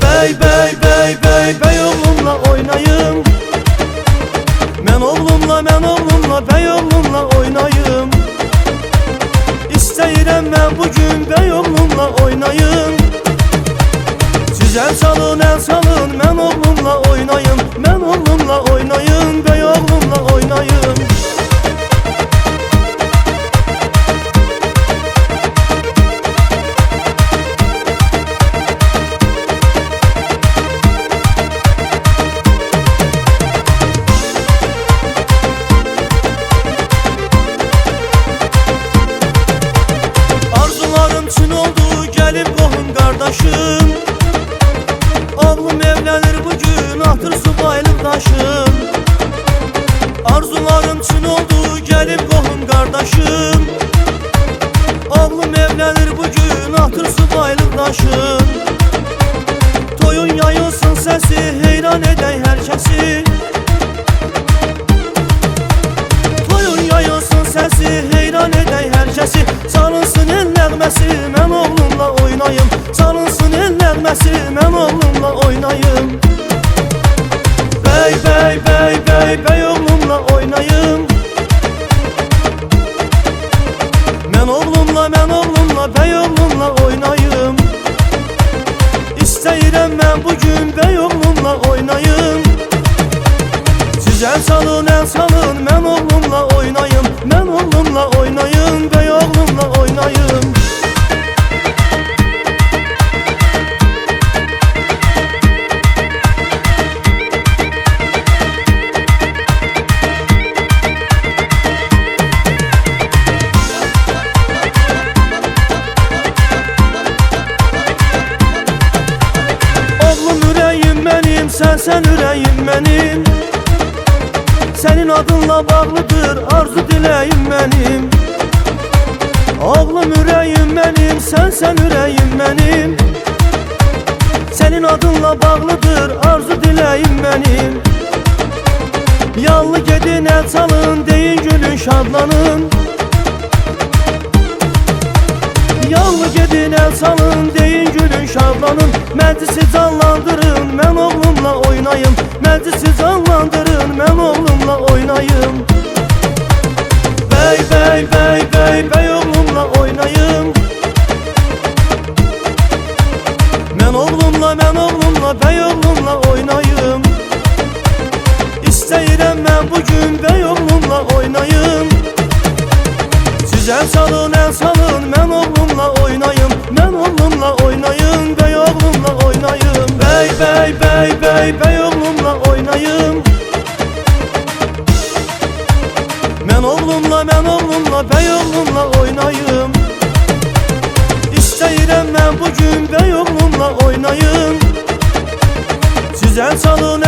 Bey bey bey bey bey oğlumla oynayım. Men oğlumla bey oğlumla oynayım. İstəyirəm mən bugün bey oğlumla oynayım. Siz el salın mən oğlumla oynayım. Men oğlumla oynayım, bey oğlumla oynayım. Arzularım çün oldu gelip qohum qardaşım. Oğlum evlənir bugün atır subaylıq daşım. Arzularım çün oldu gelip qohum qardaşım. Oğlum evlənir bugün atır subaylıq daşım. Toyun yayılsın səsi heyran edək hər kəsi. Toyun yayılsın səsi heyran edək hər kəsi. Salınsın el nəğməsi mən oğlumla oynayım. Salınsın el nəğməsi mən oğlumla oynayım. Bey bey bey bey bey oğlumla oynayım. Mən oğlumla bey oğlumla oynayım. İstəyirəm mən bugün bey oğlumla oynayım. Siz el salın mən oğlumla oynayım. Mən oğlumla oynayım, bey oğlumla oynayım. Oğlum ürəyim mənim, sən ürəyim mənim. Senin adınla bağlıdır arzu diləyim mənim. Oğlum ürəyim mənim, sən ürəyim mənim. Senin adınla bağlıdır arzu diləyim mənim. Yallı gedin el çalın, deyin gülün şadlanın. Yallı gedin el çalın, deyin gülün şadlanın. Məclisi canlandırın, mən oğlumla oynayım. Məclisi canlandırın, mən oğlumla oynayım. Bey bey bey bey bey oğlumla oynayım. Mən oğlumla bey oğlumla oynayım. İstəyirəm mən bugün bey oğlumla oynayım. Siz el salın mən oğlumla oynayım. Mən oğlumla oynayım, bey oğlumla oynayım. Bey bey bey bey bey oğlumla oynayım. Mən oğlumla bey oğlumla oynayım. İstəyirəm mən bugün bey oğlumla oynayım. Siz el salın